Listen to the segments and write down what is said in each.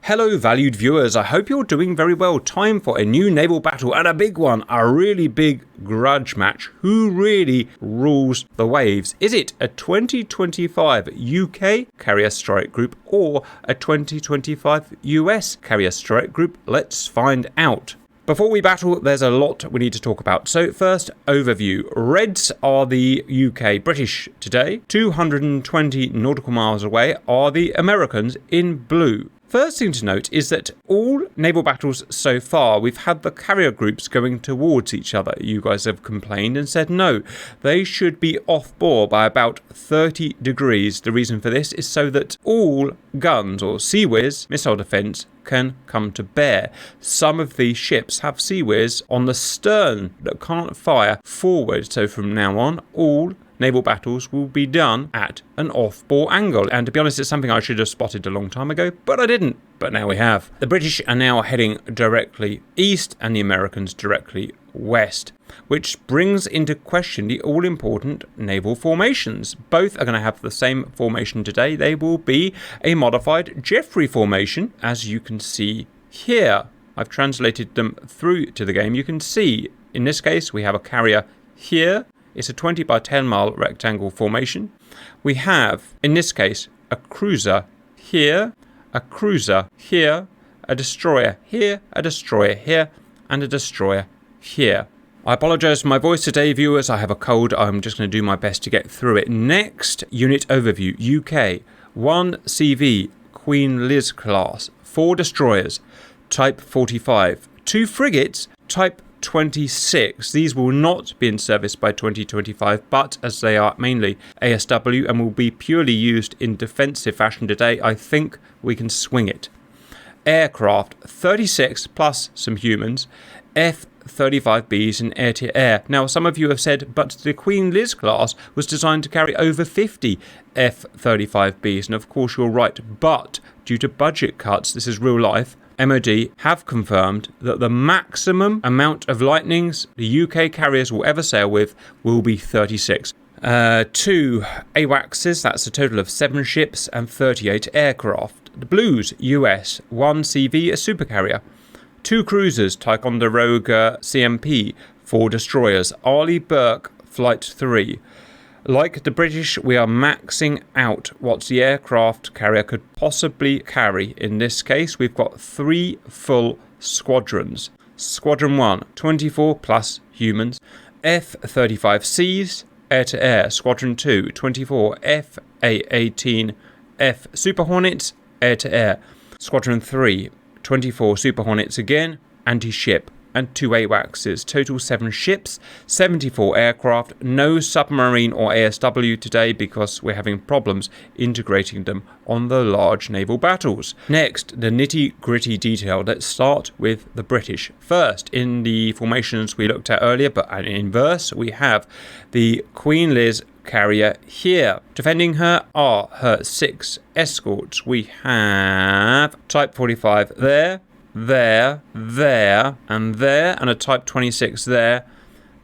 Hello valued viewers, I hope you're doing very well. Time for a new naval battle and a big one, a really big grudge match. Who really rules the waves? Is it a 2025 UK carrier strike group or a 2025 US carrier strike group? Let's find out. Before we battle, there's a lot we need to talk about. So first, overview. Reds are the UK British today. 220 nautical miles away are the Americans in blue. First thing to note is that all naval battles so far, we've had the carrier groups going towards each other. You guys have complained and said no, they should be off bore by about 30 degrees. The reason for this is so that all guns or CIWS, missile defence, can come to bear. Some of these ships have CIWS on the stern that can't fire forward. So from now on, all naval battles will be done at an off-bore angle. And to be honest, it's something I should have spotted a long time ago, but I didn't. But now we have. The British are now heading directly east and the Americans directly west, which brings into question the all-important naval formations. Both are going to have the same formation today. They will be a modified Jeffrey formation, as you can see here. I've translated them through to the game. You can see, in this case, we have a carrier here. It's a 20 by 10 mile rectangle formation. We have, in this case, a cruiser here, a cruiser here, a destroyer here, a destroyer here, and a destroyer here. I apologise for my voice today, viewers. I have a cold. I'm just going to do my best to get through it. Next, unit overview. UK, 1 CV, Queen Liz class, 4 destroyers, Type 45, 2 frigates, Type 26. These will not be in service by 2025, but as they are mainly ASW and will be purely used in defensive fashion today, I think we can swing it. Aircraft, 36 plus some humans, F-35Bs and air-to-air. Now, some of you have said, but the Queen Liz class was designed to carry over 50 F-35Bs, and of course you're right, but due to budget cuts, this is real life, MOD have confirmed that the maximum amount of Lightnings the UK carriers will ever sail with will be 36. 2 AWACSs, that's a total of 7 ships and 38 aircraft. The Blues, US, 1 CV, a supercarrier. 2 cruisers, Ticonderoga CMP, 4 destroyers, Arleigh Burke Flight 3. Like the British, we are maxing out what the aircraft carrier could possibly carry. In this case, we've got 3 full squadrons. Squadron 1, 24 plus humans, F-35Cs, air-to-air. Squadron 2, 24 F-A-18 F Super Hornets, air-to-air. Squadron 3, 24 Super Hornets again, anti-ship, and 2 AWACSs. Total 7 ships, 74 aircraft, no submarine or ASW today because we're having problems integrating them on the large naval battles. Next, the nitty-gritty detail. Let's start with the British. First, in the formations we looked at earlier, but in inverse, we have the Queen Liz carrier here. Defending her are her 6 escorts. We have Type 45 there, and a Type 26 there,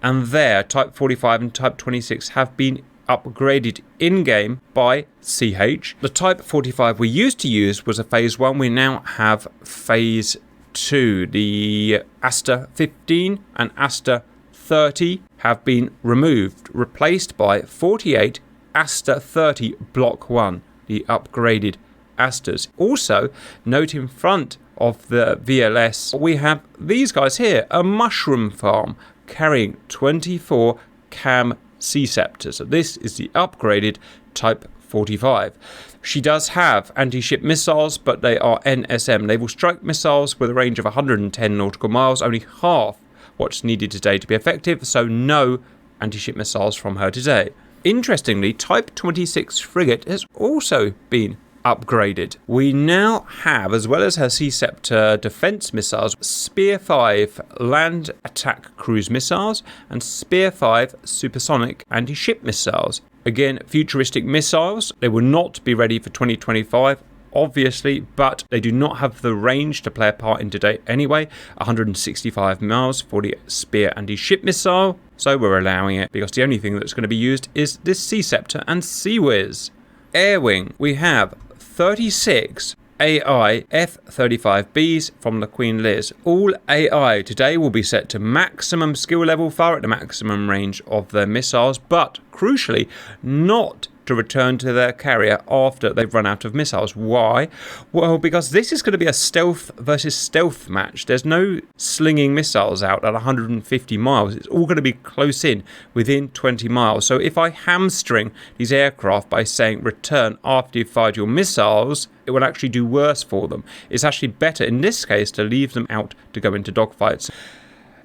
and there. Type 45 and Type 26 have been upgraded in-game by CH. The Type 45 we used to use was a Phase 1. We now have Phase 2. The Aster 15 and Aster 30 have been removed, replaced by 48 Aster 30 Block 1, the upgraded Asters. Also, note in front of the VLS, we have these guys here, a mushroom farm carrying 24 CAM Sea Scepters. So this is the upgraded Type 45. She does have anti-ship missiles, but they are NSM, naval strike missiles with a range of 110 nautical miles, only half what's needed today to be effective, so no anti-ship missiles from her today. Interestingly, Type 26 frigate has also been upgraded. We now have, as well as her Sea Scepter defense missiles, Spear 5 land attack cruise missiles and Spear 5 supersonic anti-ship missiles. Again, futuristic missiles. They will not be ready for 2025, obviously, but they do not have the range to play a part in today anyway. 165 miles for the Spear anti-ship missile, so we're allowing it because the only thing that's going to be used is this Sea Scepter and CIWS. Air Wing, we have 36 AI F-35Bs from the Queen Liz. All AI today will be set to maximum skill level, far at the maximum range of their missiles, but crucially not to return to their carrier after they've run out of missiles. Why? Well, because this is going to be a stealth versus stealth match. There's no slinging missiles out at 150 miles. It's all going to be close in, within 20 miles. So if I hamstring these aircraft by saying return after you've fired your missiles, it will actually do worse for them. It's actually better in this case to leave them out to go into dogfights.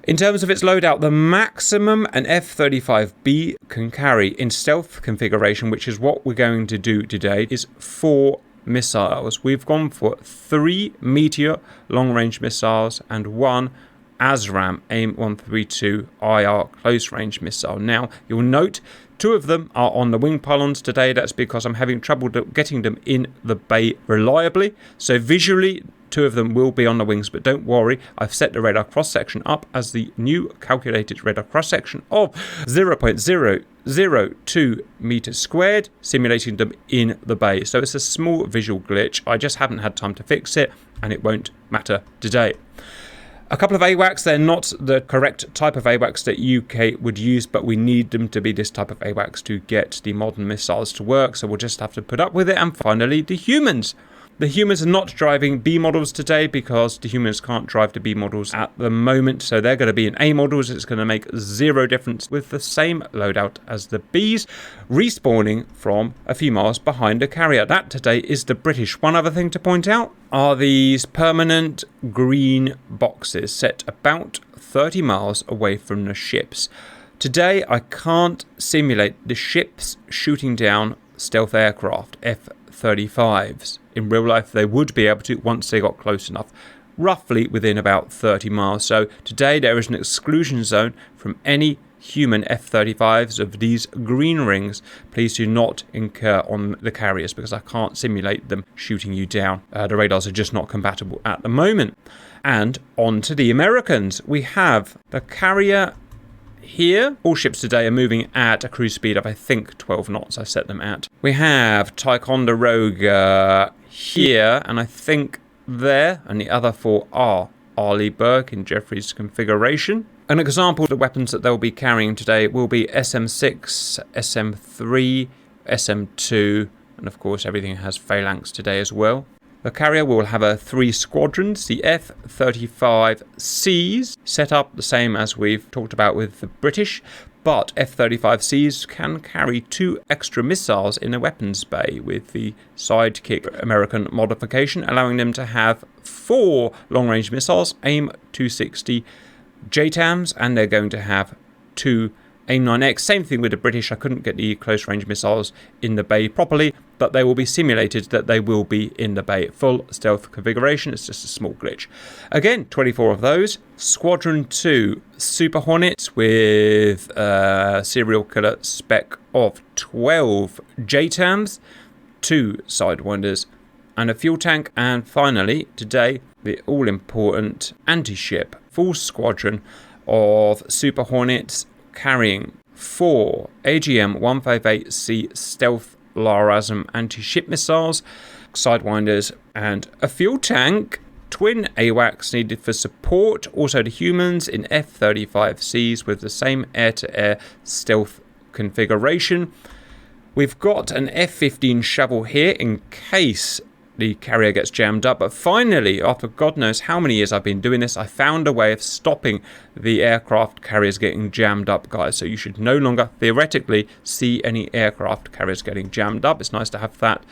In terms of its loadout, the maximum an F-35B can carry in stealth configuration, which is what we're going to do today, is 4 missiles. We've gone for 3 Meteor long-range missiles and 1 ASRAAM AIM-132 IR close-range missile. Now, you'll note 2 of them are on the wing pylons today. That's because I'm having trouble getting them in the bay reliably. So visually, 2 of them will be on the wings, but don't worry, I've set the radar cross-section up as the new calculated radar cross-section of 0.002 meters squared, simulating them in the bay. So it's a small visual glitch. I just haven't had time to fix it, and it won't matter today. A couple of AWACS, they're not the correct type of AWACS that UK would use, but we need them to be this type of AWACS to get the modern missiles to work, so we'll just have to put up with it. And finally, the humans. The humans are not driving B models today because the humans can't drive the B models at the moment, so they're going to be in A models. It's going to make 0 difference with the same loadout as the Bs, respawning from a few miles behind the carrier. That today is the British. One other thing to point out are these permanent green boxes set about 30 miles away from the ships. Today I can't simulate the ships shooting down stealth aircraft, F-35s. In real life, they would be able to once they got close enough, roughly within about 30 miles. So today there is an exclusion zone from any human F-35s of these green rings. Please do not incur on the carriers because I can't simulate them shooting you down. The radars are just not compatible at the moment. And on to the Americans. We have the carrier here. All ships today are moving at a cruise speed of, I think, 12 knots. I set them at. We have Ticonderoga here, and I think there, and the other 4 are Arleigh Burke in Jeffrey's configuration. An example of the weapons that they'll be carrying today will be SM6, SM3, SM2, and of course everything has phalanx today as well. The carrier will have 3 squadrons, the F-35Cs, set up the same as we've talked about with the British, but F-35Cs can carry 2 extra missiles in a weapons bay with the Sidekick American modification, allowing them to have 4 long-range missiles, AIM-260 JTAMs, and they're going to have 2 AIM-9X. Same thing with the British. I couldn't get the close-range missiles in the bay properly, but they will be simulated that they will be in the bay. Full stealth configuration. It's just a small glitch. Again, 24 of those. Squadron 2 Super Hornets with a serial killer spec of 12 JTAMs, 2 Sidewinders, and a fuel tank. And finally, today, the all-important anti-ship full squadron of Super Hornets carrying 4 AGM-158C stealth LRASM anti-ship missiles, Sidewinders, and a fuel tank. Twin AWACS needed for support. Also the humans in F-35Cs with the same air-to-air stealth configuration. We've got an F-15 shovel here in case the carrier gets jammed up. But finally, after God knows how many years I've been doing this, I found a way of stopping the aircraft carriers getting jammed up, guys. So you should no longer theoretically see any aircraft carriers getting jammed up. It's nice to have that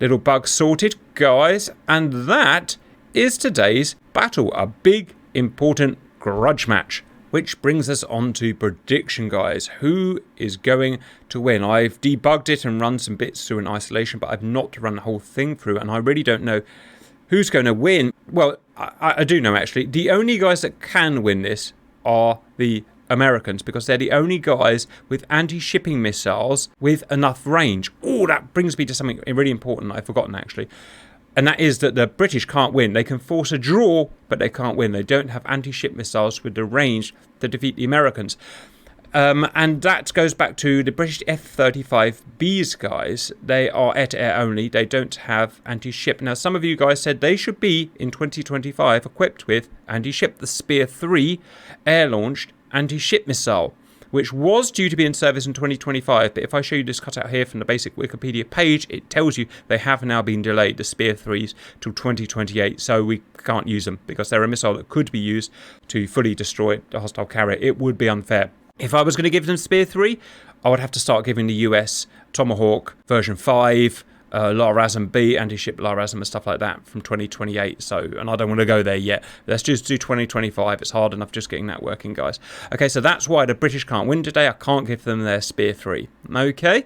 little bug sorted, guys. And that is today's battle, a big, important grudge match. Which brings us on to prediction, guys. Who is going to win? I've debugged it and run some bits through in isolation, but I've not run the whole thing through, and I really don't know who's going to win. Well, I do know, actually. The only guys that can win this are the Americans, because they're the only guys with anti-shipping missiles with enough range. Oh, that brings me to something really important I've forgotten, actually. And that is that the British can't win. They can force a draw, but they can't win. They don't have anti-ship missiles with the range to defeat the Americans. And that goes back to the British F-35Bs, guys. They are air-to-air only. They don't have anti-ship. Now, some of you guys said they should be, in 2025, equipped with anti-ship. The Spear 3 air-launched anti-ship missile, which was due to be in service in 2025. But if I show you this cutout here from the basic Wikipedia page, it tells you they have now been delayed, the Spear 3s, till 2028. So we can't use them because they're a missile that could be used to fully destroy the hostile carrier. It would be unfair. If I was going to give them Spear 3, I would have to start giving the US Tomahawk version 5, LRASM B, anti-ship LRASM and stuff like that from 2028. So, and I don't want to go there yet. Let's just do 2025. It's hard enough just getting that working, guys. Okay, so that's why the British can't win today. I can't give them their Spear 3. Okay.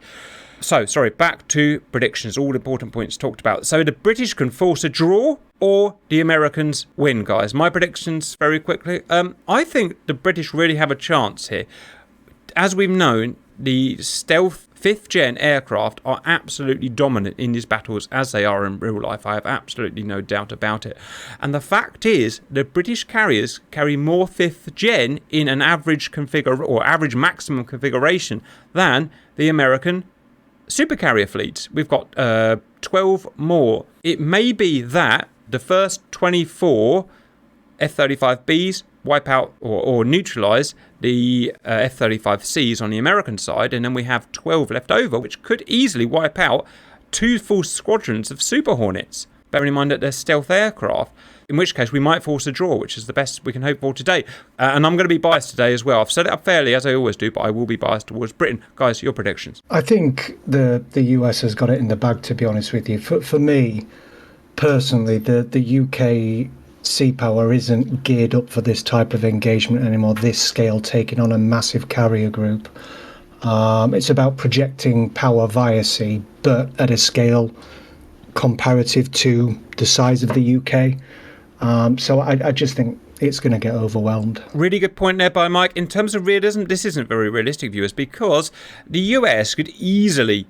So, sorry, back to predictions. All important points talked about. So the British can force a draw or the Americans win, guys. My predictions very quickly. I think the British really have a chance here. As we've known, the stealth 5th gen aircraft are absolutely dominant in these battles as they are in real life. I have absolutely no doubt about it. And the fact is, the British carriers carry more 5th gen in an average average maximum configuration than the American supercarrier fleets. We've got 12 more. It may be that the first 24 F-35Bs wipe out or neutralise the F-35Cs on the American side, and then we have 12 left over, which could easily wipe out 2 full squadrons of Super Hornets. Bearing in mind that they're stealth aircraft, in which case we might force a draw, which is the best we can hope for today. And I'm going to be biased today as well. I've set it up fairly, as I always do, but I will be biased towards Britain. Guys, your predictions? I think the US has got it in the bag, to be honest with you. For me, personally, the UK sea power isn't geared up for this type of engagement anymore, this scale, taking on a massive carrier group. It's about projecting power via sea, but at a scale comparative to the size of the UK. So I just think it's going to get overwhelmed. Really good point there by Mike. In terms of realism, this isn't very realistic, viewers, because the US could easily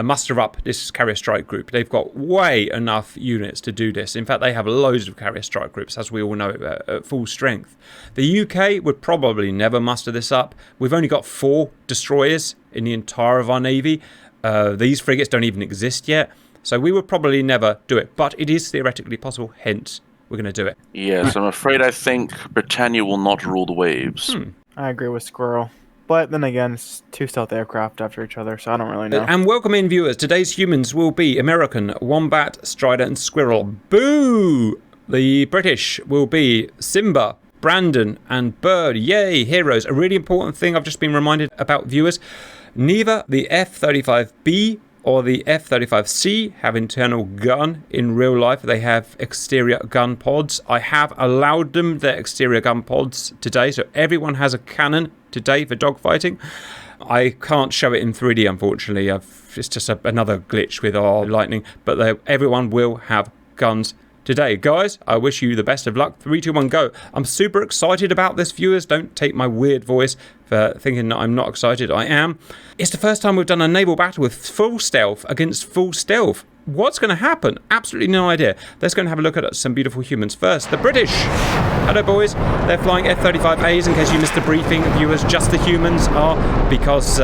muster up this carrier strike group. They've got way enough units to do this. In fact, they have loads of carrier strike groups, as we all know, at full strength. The UK would probably never muster this up. We've only got 4 destroyers in the entire of our Navy. These frigates don't even exist yet. So we would probably never do it. But it is theoretically possible, hence we're going to do it. Yes, I'm afraid I think Britannia will not rule the waves. I agree with Squirrel. But then again, it's 2 stealth aircraft after each other, so I don't really know. And welcome in, viewers. Today's humans will be American, Wombat, Strider, and Squirrel. Boo! The British will be Simba, Brandon, and Bird. Yay, heroes. A really important thing I've just been reminded about, viewers. Neither the F-35B or the F-35C have internal gun in real life. They have exterior gun pods. I have allowed them their exterior gun pods today, so everyone has a cannon today for dogfighting. I can't show it in 3D, unfortunately. It's just another glitch with our Lightning, but everyone will have guns today. Guys, I wish you the best of luck. 3, 2, 1, go. I'm super excited about this, viewers. Don't take my weird voice for thinking that I'm not excited. I am. It's the first time we've done a naval battle with full stealth against full stealth. What's going to happen? Absolutely no idea. Let's go and have a look at some beautiful humans. First, the British. Hello, boys. They're flying F-35As, in case you missed the briefing, viewers. Just the humans are, because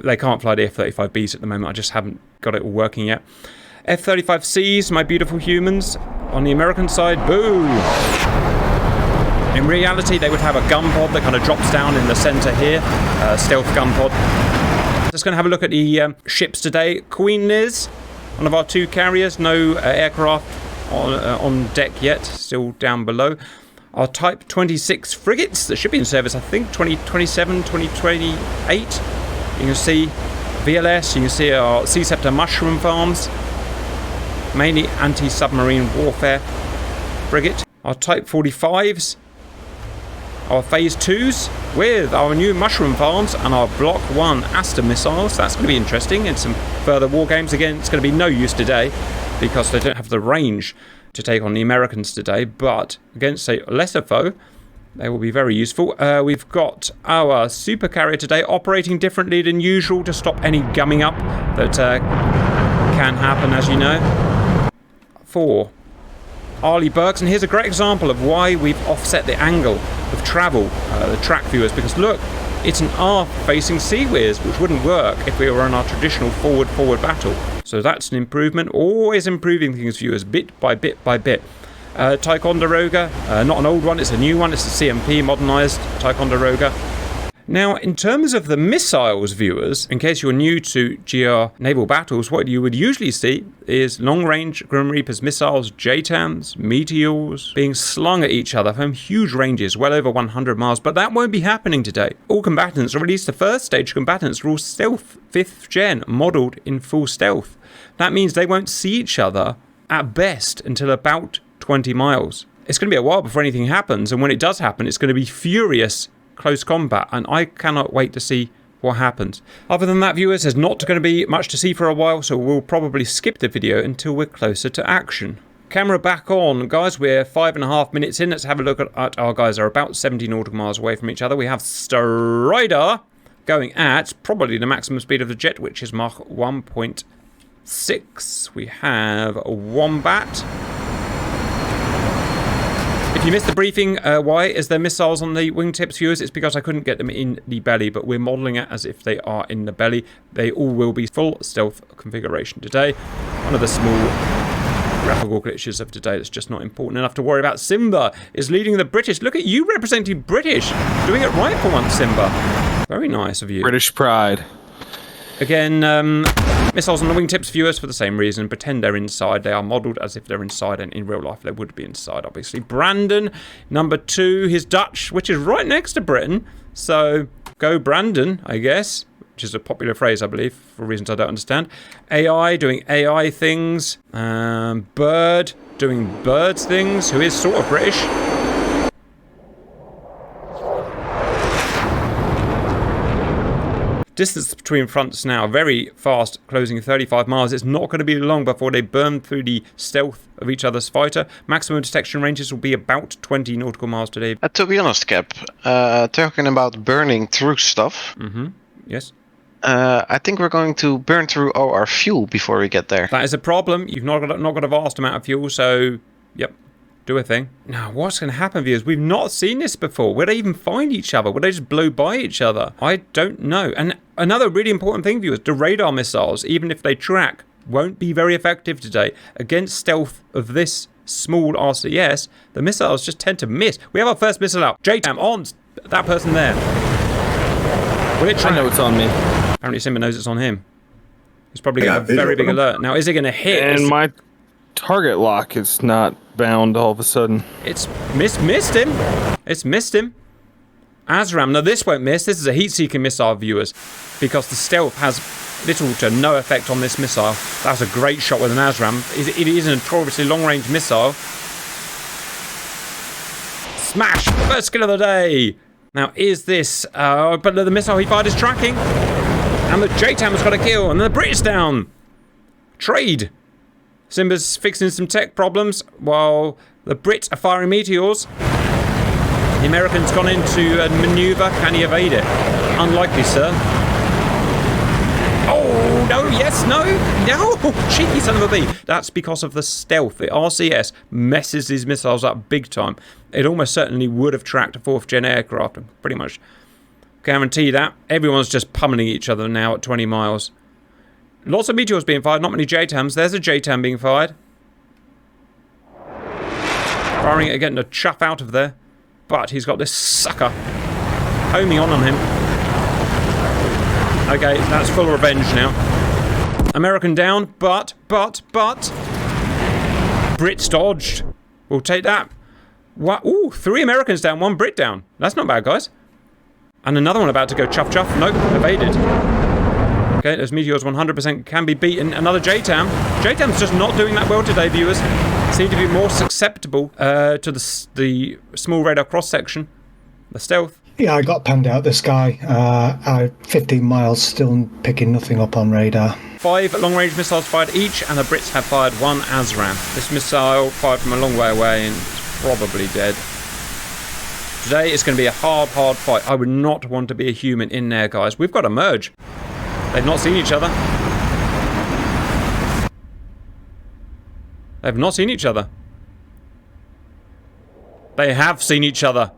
they can't fly the F-35Bs at the moment. I just haven't got it all working yet. F-35Cs, my beautiful humans. On the American side, boo! In reality, they would have a gun pod that kind of drops down in the centre here. Stealth gun pod. Just going to have a look at the ships today. Queen Liz, one of our 2 carriers. No aircraft on deck yet. Still down below. Our Type 26 frigates that should be in service, I think, 2027, 2028. You can see VLS. You can see our Sea Scepter mushroom farms. Mainly anti-submarine warfare frigate. Our Type 45s, our Phase 2s with our new mushroom farms and our Block 1 Aster missiles. That's going to be interesting in some further war games. Again, it's going to be no use today because they don't have the range to take on the Americans today, but against a lesser foe, they will be very useful. We've got our Supercarrier today operating differently than usual to stop any gumming up that can happen, as you know. 4 Arleigh Burkes, and here's a great example of why we've offset the angle of travel, the track, viewers, because look, It's an aft-facing sea whiz, which wouldn't work if we were in our traditional forward-forward battle. So that's an improvement. Always improving things, viewers, bit by bit by bit. Ticonderoga, not an old one, it's a new one. It's a CMP modernised Ticonderoga. Now, in terms of the missiles, viewers, in case you're new to GR naval battles, what you would usually see is long-range Grim Reapers missiles, JTAMs, Meteors, being slung at each other from huge ranges, well over 100 miles, but that won't be happening today. All combatants, or at least the first stage combatants, are all stealth, 5th gen, modelled in full stealth. That means they won't see each other, at best, until about 20 miles. It's going to be a while before anything happens, and when it does happen, it's going to be furious close combat, and I cannot wait to see what happens. Other than that, viewers, there's not going to be much to see for a while, so we'll probably skip the video until we're closer to action. Camera back on, guys. We're 5.5 minutes in. Let's have a look at our guys. Are about 70 nautical miles away from each other. We have Strider going at probably the maximum speed of the jet, which is Mach 1.6. We have Wombat. If you missed the briefing, why is there missiles on the wingtips, viewers? It's because I couldn't get them in the belly, but we're modelling it as if they are in the belly. They all will be full stealth configuration today. One of the small graphical glitches of today that's just not important enough to worry about. Simba is leading the British. Look at you representing British. Doing it right for once, Simba. Very nice of you. British pride. Again, missiles on the wingtips, viewers, for the same reason. Pretend they're inside. They are modelled as if they're inside, and in real life they would be inside, obviously. Brandon, number 2, he's Dutch, which is right next to Britain. So, go Brandon, I guess, which is a popular phrase, I believe, for reasons I don't understand. AI, doing AI things. Bird, doing birds things, who is sort of British. Distance between fronts now, very fast, closing 35 miles. It's not going to be long before they burn through the stealth of each other's fighter. Maximum detection ranges will be about 20 nautical miles today. To be honest, Cap, talking about burning through stuff. Yes. I think we're going to burn through all our fuel before we get there. That is a problem. You've not got a vast amount of fuel, so yep. Do a thing. Now, what's going to happen, viewers? We've not seen this before. Would they even find each other? Would they just blow by each other? I don't know. And another really important thing, viewers, the radar missiles, even if they track, won't be very effective today. Against stealth of this small RCS, the missiles just tend to miss. We have our first missile out. JTAM on that person there. Will it track? I know it's on me. Apparently Simba knows it's on him. He's probably getting a very big alert. Now, is it going to hit? And my target lock is not bound all of a sudden. It's missed him. It's missed him. ASRAM. Now this won't miss. This is a heat-seeking missile, viewers, because the stealth has little to no effect on this missile. That was a great shot with an ASRAM. It is a notoriously long-range missile. Smash! The first kill of the day. Now is this? But the missile he fired is tracking, and the JTAM has got a kill, and the British down. Trade. Simba's fixing some tech problems while the Brits are firing meteors. The American's gone into a maneuver. Can he evade it? Unlikely, sir. Oh, no, yes, no, no. Cheeky son of a bee. That's because of the stealth. The RCS messes these missiles up big time. It almost certainly would have tracked a 4th gen aircraft. Pretty much guarantee that. Everyone's just pummeling each other now at 20 miles. Lots of meteors being fired, not many JTAMs. There's a JTAM being fired. Firing it, getting a chuff out of there. But he's got this sucker homing on him. Okay, that's full revenge now. American down, but. Brits dodged. We'll take that. What? Ooh, 3 Americans down, 1 Brit down. That's not bad, guys. And another one about to go chuff. Nope, evaded. Okay, those meteors 100% can be beaten. Another JTAM. JTAM's just not doing that well today, viewers. Seem to be more susceptible to the small radar cross-section. The stealth. Yeah, I got panned out the sky. 15 miles, still picking nothing up on radar. 5 long-range missiles fired each, and the Brits have fired 1 ASRAM. This missile fired from a long way away and it's probably dead. Today it's going to be a hard fight. I would not want to be a human in there, guys. We've got to merge. They've not seen each other. They've not seen each other. They have seen each other.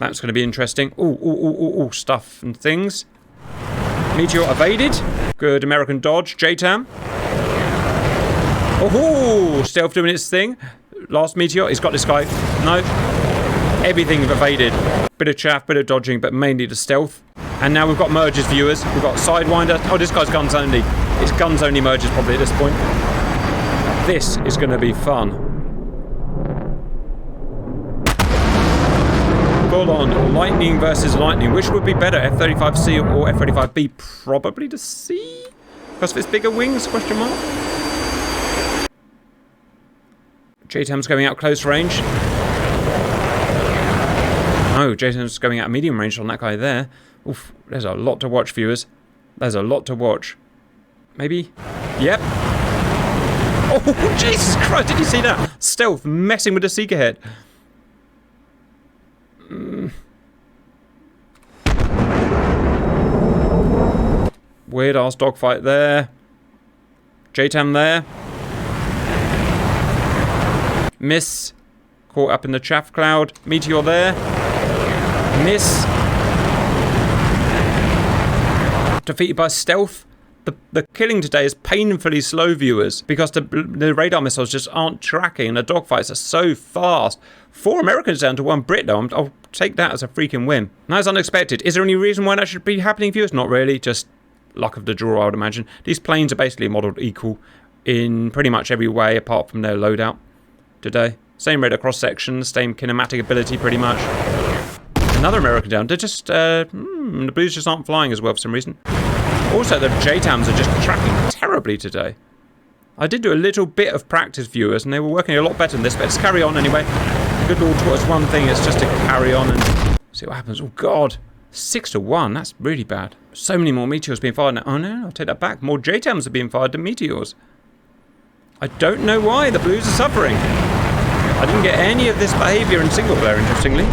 That's going to be interesting. Ooh, stuff and things. Meteor evaded. Good American dodge. JTAM. Oh, stealth doing its thing. Last Meteor. He's got this guy. No. Everything evaded. Bit of chaff, bit of dodging, but mainly the stealth. And now we've got merges, viewers. We've got Sidewinder. Oh, this guy's guns only. It's guns only merges probably at this point. This is going to be fun. Full on Lightning versus Lightning. Which would be better, F-35C or F-35B? Probably the C? Because of its bigger wings, question mark? JTAM's going out close range. Oh, JTAM's going out medium range on that guy there. Oof, there's a lot to watch, viewers. There's a lot to watch. Maybe? Yep. Oh, Jesus Christ, did you see that? Stealth messing with the Seeker head. Weird ass dogfight there. JTAM there. Miss. Caught up in the chaff cloud. Meteor there. Miss. Defeated by stealth. The killing today is painfully slow, viewers, because the radar missiles just aren't tracking and the dogfights are so fast. 4 Americans down to 1 Brit though. I'll take that as a freaking win. That is unexpected. Is there any reason why that should be happening, viewers? Not really. Just luck of the draw, I would imagine. These planes are basically modelled equal in pretty much every way apart from their loadout today. Same radar cross section, same kinematic ability pretty much. Another American down. They're just the Blues just aren't flying as well for some reason. Also, the JTAMs are just tracking terribly today. I did do a little bit of practice, viewers, and they were working a lot better than this, but let's carry on anyway. Good Lord taught us one thing, it's just to carry on and see what happens. Oh, God. 6-1, that's really bad. So many more Meteors being fired now. Oh, no, I'll take that back. More JTAMs are being fired than Meteors. I don't know why the Blues are suffering. I didn't get any of this behaviour in single player, interestingly.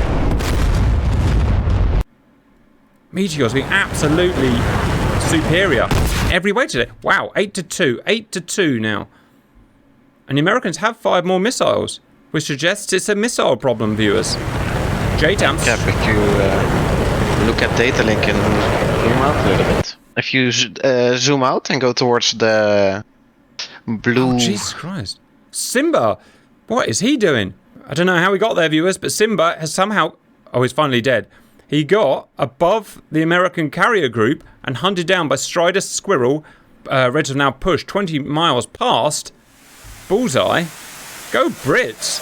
Meteors being absolutely superior every way today. Wow, 8-2. 8-2 now. And the Americans have 5 more missiles, which suggests it's a missile problem, viewers. JTAMs. Yeah, but you look at data link and zoom out a little bit. If you zoom out and go towards the blue... Oh, Jesus Christ. Simba! What is he doing? I don't know how he got there, viewers, but Simba has somehow... Oh, he's finally dead. He got above the American carrier group and hunted down by Strider Squirrel. Reds have now pushed 20 miles past. Bullseye. Go Brits.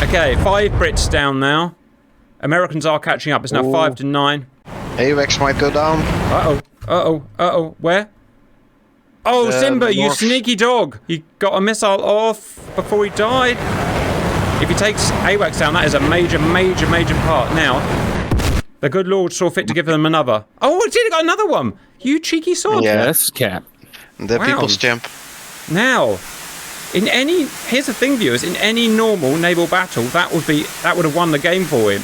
Okay, 5 Brits down now. Americans are catching up. It's now 5-9. AWACS might go down. Uh-oh. Where? Oh, Simba, you sneaky dog. He got a missile off before he died. If he takes AWACS down, that is a major part. Now, the good Lord saw fit to give them another. Oh, he did got another one. You cheeky sod. Yes, Cap. The people's champ. Now, here's the thing, viewers. In any normal naval battle, that would have won the game for him.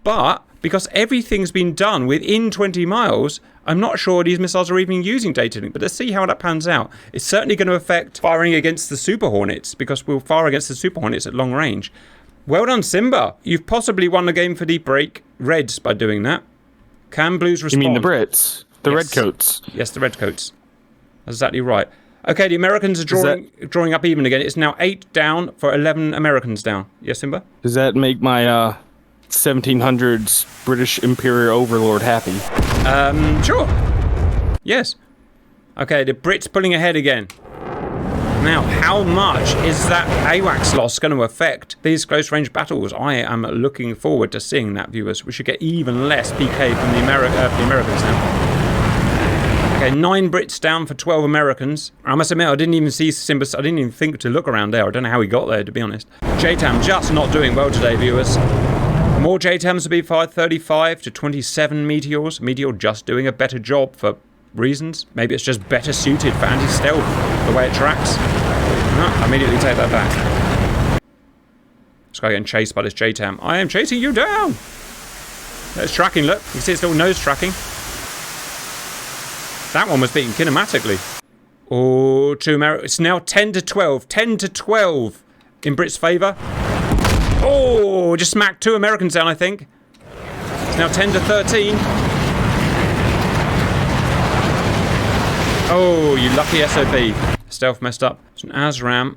But because everything's been done within 20 miles, I'm not sure these missiles are even using data link, but let's see how that pans out. It's certainly going to affect firing against the Super Hornets, because we'll fire against the Super Hornets at long range. Well done, Simba. You've possibly won the game for the break Reds by doing that. Can Blues respond? You mean the Brits? The Yes. Redcoats? Yes, the Redcoats. That's exactly right. Okay, the Americans are drawing up even again. It's now 8 down for 11 Americans down. Yes, Simba? Does that make my 1700s British Imperial Overlord happy? Sure. Yes. Okay, the Brits pulling ahead again. Now, how much is that AWACS loss going to affect these close-range battles? I am looking forward to seeing that, viewers. We should get even less PK from the Americans now. Okay, 9 Brits down for 12 Americans. I must admit, I didn't even see Simba. I didn't even think to look around there. I don't know how he got there, to be honest. JTAM just not doing well today, viewers. More JTAMs to be fired, 35 to 27 Meteors. Meteor just doing a better job for reasons. Maybe it's just better suited for anti-stealth, the way it tracks. No, I immediately take that back. This guy getting chased by this JTAM. I am chasing you down! It's tracking, look. You see its little nose tracking. That one was beaten kinematically. Oh, it's now 10 to 12. 10 to 12 in Brit's favour. Oh, just smacked 2 Americans down, I think. It's now 10 to 13. Oh, you lucky SOB. Stealth messed up. It's an ASRAM.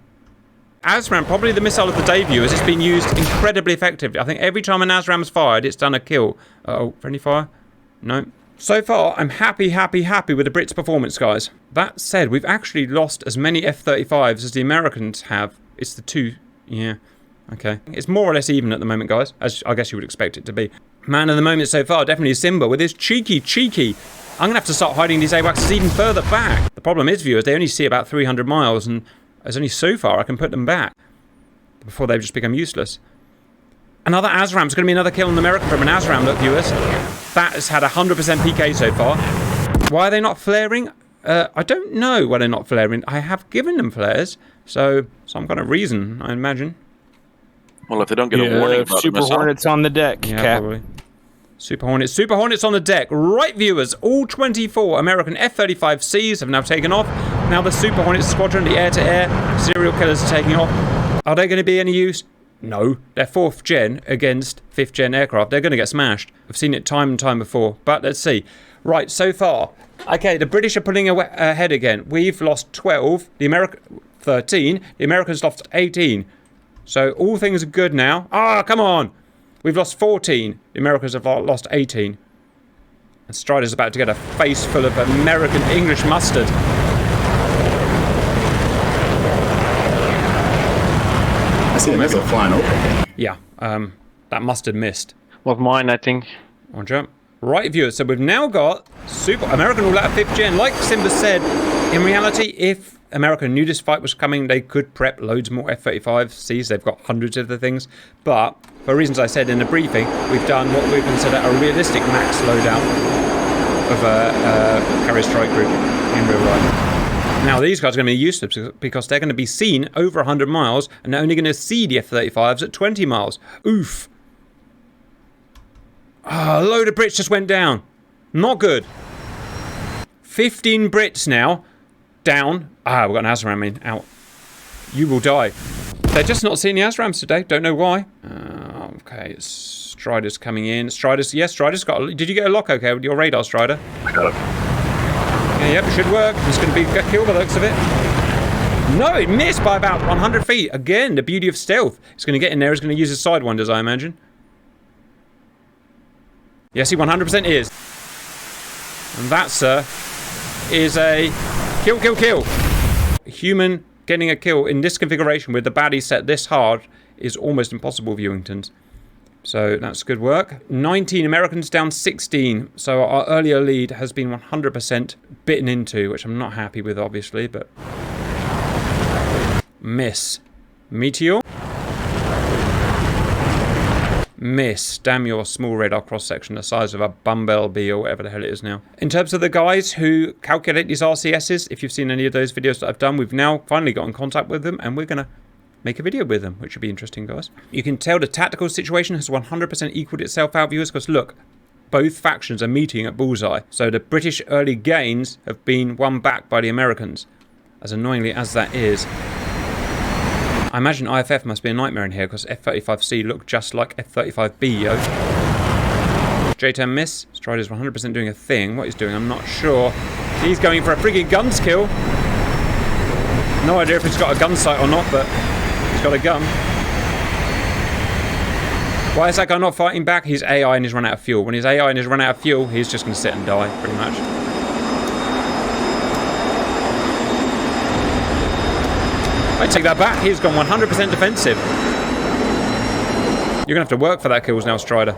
ASRAM, probably the missile of the day, viewers. It's been used incredibly effectively. I think every time an ASRAM's fired, it's done a kill. Uh-oh, friendly fire? No. So far, I'm happy with the Brits' performance, guys. That said, we've actually lost as many F-35s as the Americans have. It's the 2... Yeah. Okay. It's more or less even at the moment, guys, as I guess you would expect it to be. Man of the moment so far, definitely Simba, with his cheeky. I'm going to have to start hiding these AWACS even further back. The problem is, viewers, they only see about 300 miles, and there's only so far I can put them back before they've just become useless. Another ASRAM. It's going to be another kill in America from an ASRAM, look, viewers. That has had 100% PK so far. Why are they not flaring? I don't know why they're not flaring. I have given them flares, so some kind of reason, I imagine. Well, if they don't get a warning about Super Hornets on the deck, yeah, Cap. probably. Super Hornets on the deck. Right, viewers, all 24 American F-35Cs have now taken off. Now the Super Hornets squadron, the air-to-air serial killers are taking off. Are they going to be any use? No. They're 4th gen against 5th gen aircraft. They're going to get smashed. I've seen it time and time before, but let's see. Right, so far. Okay, the British are pulling ahead again. We've lost 12, 13. The Americans lost 18. So all things are good now. Ah, come on! We've lost 14. The Americans have lost 18. And Strider's about to get a face full of American English mustard. I see a missile flying over. Yeah, that mustard missed. Was mine, I think. On jump. Right, viewers, so we've now got American all out of 5th gen. Like Simba said, in reality, if America knew this fight was coming, they could prep loads more F-35Cs. They've got hundreds of the things. But for reasons I said in the briefing, we've done what we consider a realistic max loadout of a carrier strike group in real life. Now, these guys are going to be useless because they're going to be seen over 100 miles and they're only going to see the F-35s at 20 miles. Oof. Ah, a load of Brits just went down. Not good. 15 Brits now. Down. Ah, we've got an ASRAM in. Out. You will die. They're just not seeing the ASRAMs today. Don't know why. Okay, Strider's coming in. Strider's got... Did you get a lock okay with your radar, Strider? I got it. Yeah, yep, it should work. It's going to be a kill by the looks of it. No, it missed by about 100 feet. Again, the beauty of stealth. It's going to get in there. It's going to use his sidewinders, I imagine. Yes, he 100% is. And that, sir, is a kill. A human getting a kill in this configuration with the baddie set this hard is almost impossible, Viewingtons. So that's good work. 19 Americans down 16. So our earlier lead has been 100% bitten into, which I'm not happy with, obviously, but... Miss. Meteor. Miss. Damn your small radar cross-section, the size of a bumblebee or whatever the hell it is now. In terms of the guys who calculate these RCSs, if you've seen any of those videos that I've done, we've now finally got in contact with them, and we're going to make a video with them, which should be interesting, guys. You can tell the tactical situation has 100% equaled itself out, viewers, because look, both factions are meeting at bullseye. So the British early gains have been won back by the Americans, as annoyingly as that is. I imagine IFF must be a nightmare in here because F-35C look just like F-35B, yo. JTAM miss. Strider's 100% doing a thing. What he's doing, I'm not sure. He's going for a frigging guns kill. No idea if he's got a gun sight or not, but he's got a gun. Why is that guy not fighting back? He's AI and he's run out of fuel. When he's AI and he's run out of fuel, he's just going to sit and die, pretty much. I take that back. He's gone 100% defensive. You're going to have to work for that kills now, Strider.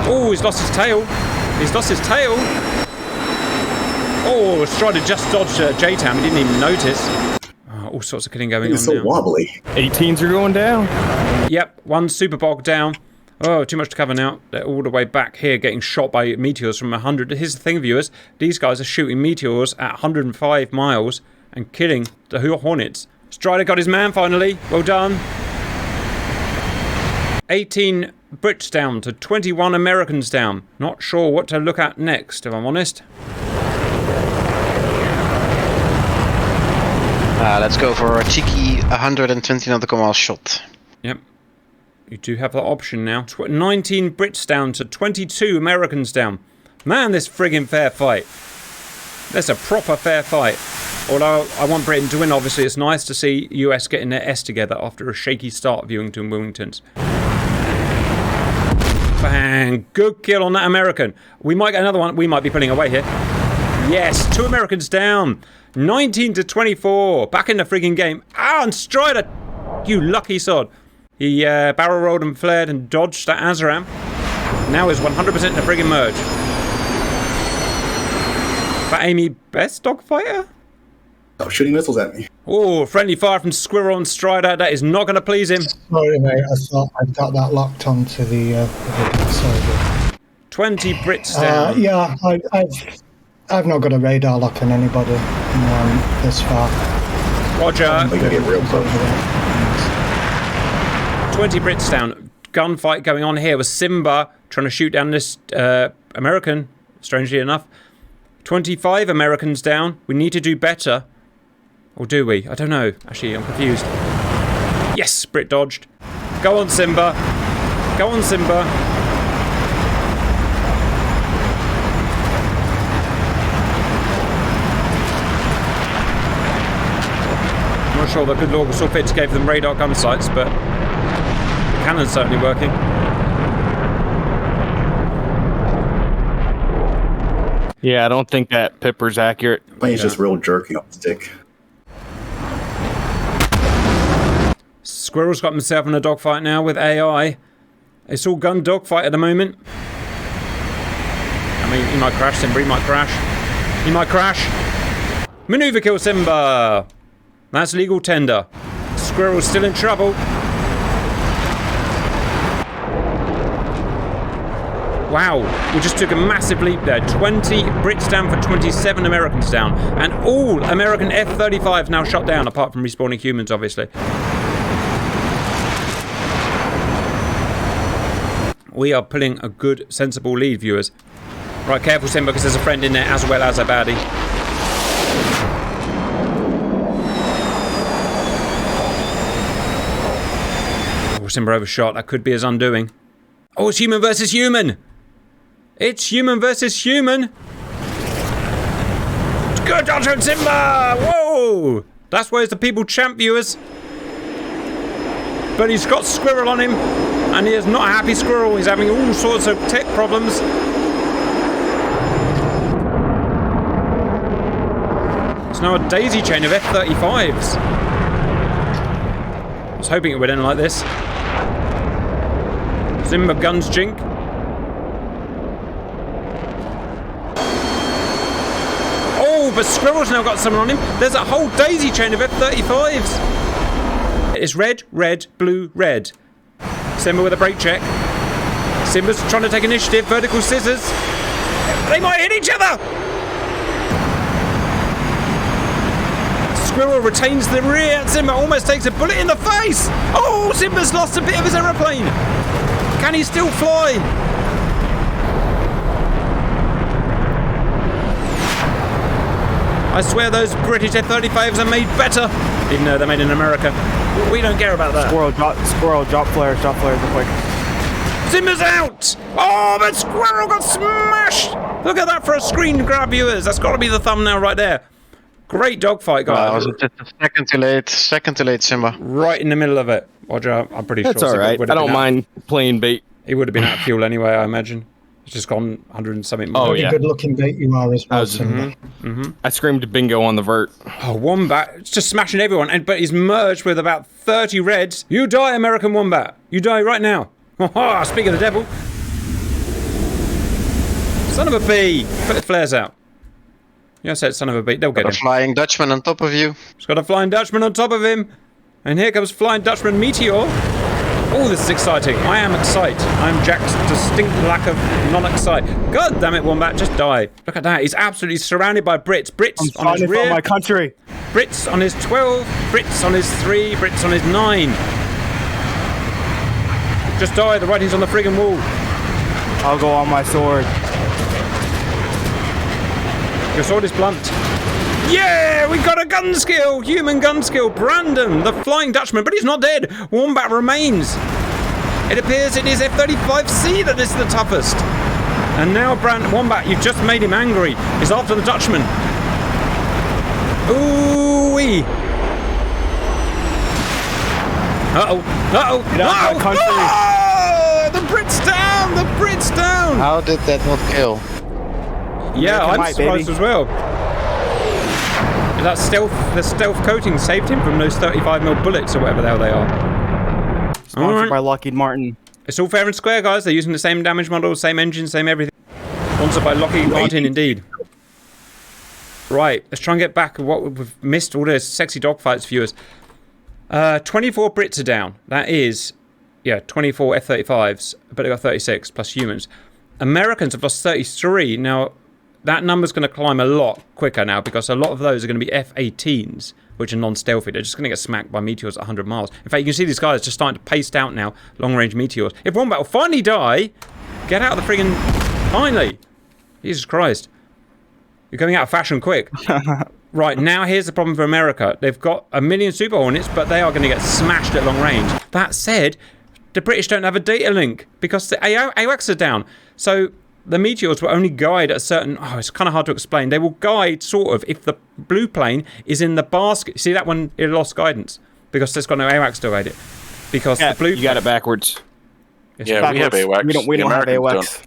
Oh, he's lost his tail. He's lost his tail. Oh, Strider just dodged JTAM. He didn't even notice. Oh, all sorts of killing going on It's so now. wobbly. 18s are going down. Yep, one super bog down. Oh, too much to cover now. They're all the way back here getting shot by meteors from 100. Here's the thing, viewers. These guys are shooting meteors at 105 miles and killing the Hornets. Strider got his man finally. Well done. 18 Brits down to 21 Americans down. Not sure what to look at next, if I'm honest. Let's go for a cheeky 120 nautical mile shot. Yep. You do have that option now. 19 Brits down to 22 Americans down. Man, this friggin' fair fight. That's a proper fair fight. Although I want Britain to win, obviously, it's nice to see US getting their S together after a shaky start of Ewington Wilmingtons. Bang! Good kill on that American. We might get another one. We might be pulling away here. Yes, 2 Americans down. 19 to 24. Back in the friggin' game. Ah, and Strider! You lucky sod. He barrel rolled and flared and dodged that Azaram. Now is 100% the friggin' merge. That Amy best dogfighter? Oh, shooting missiles at me. Oh, friendly fire from Squirrel and Strider. That is not going to please him. Sorry, mate. I thought I'd got that locked onto the. Sorry. 20 Brits down. Yeah, I've not got a radar lock on anybody this far. Roger. I'm gonna get real close. 20 Brits down. Gunfight going on here with Simba trying to shoot down this American, strangely enough. 25 Americans down. We need to do better. Or do we? I don't know. Actually, I'm confused. Yes, Brit dodged. Go on, Simba. Go on, Simba. I'm not sure the good Lord saw fit to give them radar gun sights, but the cannon's certainly working. Yeah, I don't think that Pipper's accurate. Plane's just real jerky off the stick. Squirrel's got himself in a dogfight now with AI. It's all gun dogfight at the moment. I mean, he might crash, Simba, he might crash. He might crash. Maneuver kill Simba. That's legal tender. Squirrel's still in trouble. Wow, we just took a massive leap there. 20 Brits down for 27 Americans down. And all American F-35s now shot down, apart from respawning humans, obviously. We are pulling a good, sensible lead, viewers. Right, careful, Simba, because there's a friend in there as well as a baddie. Oh, Simba overshot. That could be his undoing. Oh, it's human versus human! It's human versus human! Good dodge on Simba! Whoa! That's where's the people champ, viewers. But he's got Squirrel on him. And he is not a happy Squirrel. He's having all sorts of tech problems. It's now a daisy chain of F-35s. I was hoping it would end like this. Simba guns jink. Oh, but Squirrel's now got someone on him. There's a whole daisy chain of F-35s. It's red, red, blue, red. Simba with a brake check. Simba's trying to take initiative. Vertical scissors. They might hit each other. Squirrel retains the rear. Simba almost takes a bullet in the face. Oh, Simba's lost a bit of his aeroplane. Can he still fly? I swear those British F-35s are made better, even though they're made in America. We don't care about that. Squirrel, drop flares real quick. Simba's out! Oh, but Squirrel got smashed! Look at that for a screen grab, viewers. That's got to be the thumbnail right there. Great dogfight, guys. Was just a second too late. Second too late, Simba. Right in the middle of it. Roger, I'm pretty sure. That's all right. I don't mind playing bait. He would have been out of fuel anyway, I imagine. It's just gone 100 and something more. Oh, yeah. Good looking bait you are as well. I screamed bingo on the vert. Oh, Wombat. It's just smashing everyone. But he's merged with about 30 reds. You die, American Wombat. You die right now. Oh, speak of the devil. Son of a bee. Put the flares out. Yeah, I said son of a bee. They'll get him. A flying Dutchman on top of you. He's got a Flying Dutchman on top of him. And here comes Flying Dutchman Meteor. Oh, this is exciting. I am excited. I'm Jack's distinct lack of non-excite. God damn it, Wombat, just die. Look at that. He's absolutely surrounded by Brits. Brits on his rear. My country. Brits on his 12. Brits on his 3. Brits on his 9. Just die. The writing's on the friggin' wall. I'll go on my sword. Your sword is blunt. Yeah, we got a gun skill! Human gun skill. Brandon, the Flying Dutchman, but he's not dead. Wombat remains. It appears it is F-35C that is the toughest. And now Wombat, you've just made him angry. He's after the Dutchman. Ooh-wee. Uh-oh. Uh-oh. Get out of my country. Oh, the Brit's down. The Brit's down. How did that not kill? Yeah, American I'm white, surprised baby. as well. That the stealth coating saved him from those 35mm bullets or whatever the hell they are. Sponsored Alright. by Lockheed Martin. It's all fair and square, guys. They're using the same damage model, same engine, same everything. Sponsored by Lockheed Martin, indeed. Right, let's try and get back what we've missed. All those sexy dogfights, viewers. 24 Brits are down. That is, 24 F-35s, but they got 36 plus humans. Americans have lost 33. Now, that number's going to climb a lot quicker now because a lot of those are going to be F-18s, which are non-stealthy. They're just going to get smacked by meteors at 100 miles. In fact, you can see these guys just starting to paste out now, long-range meteors. If Wombat will finally die, get out of the friggin'... Finally! Jesus Christ. You're coming out of fashion quick. Right, now here's the problem for America. They've got 1 million Super Hornets, but they are going to get smashed at long range. That said, the British don't have a data link because the AWACS are down. So the meteors will only guide at a certain... Oh, it's kind of hard to explain. They will guide, sort of, if the blue plane is in the basket. See that one? It lost guidance because there's got no AWACS to guide it. Because the blue... You got it backwards. Yeah, we have AWACS. We don't have The Americans AWACS.